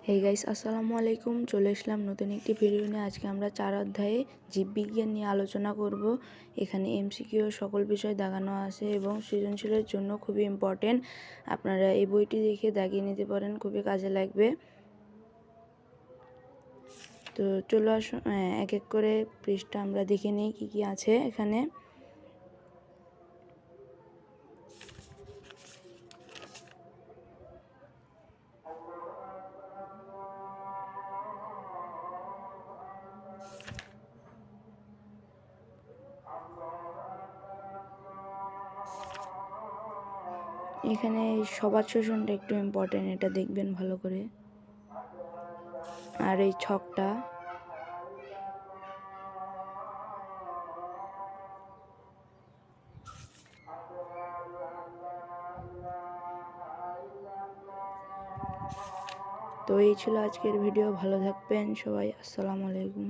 Hey guys, আসসালামু আলাইকুম। চলে আসলাম নতুন একটি ভিডিও নিয়ে। আজকে আমরা 4 অধ্যায়ে জীববিজ্ঞান নিয়ে আলোচনা করব। এখানে এমসিকিউ সকল বিষয় দেখানো আছে এবং সৃজনশীলের জন্য খুবই ইম্পর্টেন্ট। আপনারা এই বইটি দেখে দাগিয়ে নিতে পারেন, খুবই কাজে লাগবে। তো চলো আসুন এক এক করে পৃষ্ঠা আমরা দেখে নিই কি কি আছে এখানে। এখানে সবার শোষণটা একটু ইম্পর্টেন্ট, এটা দেখবেন ভালো করে। আর এই ছকটা, তো এই ছিল আজকের ভিডিও। ভালো থাকবেন সবাই। আসসালামু আলাইকুম।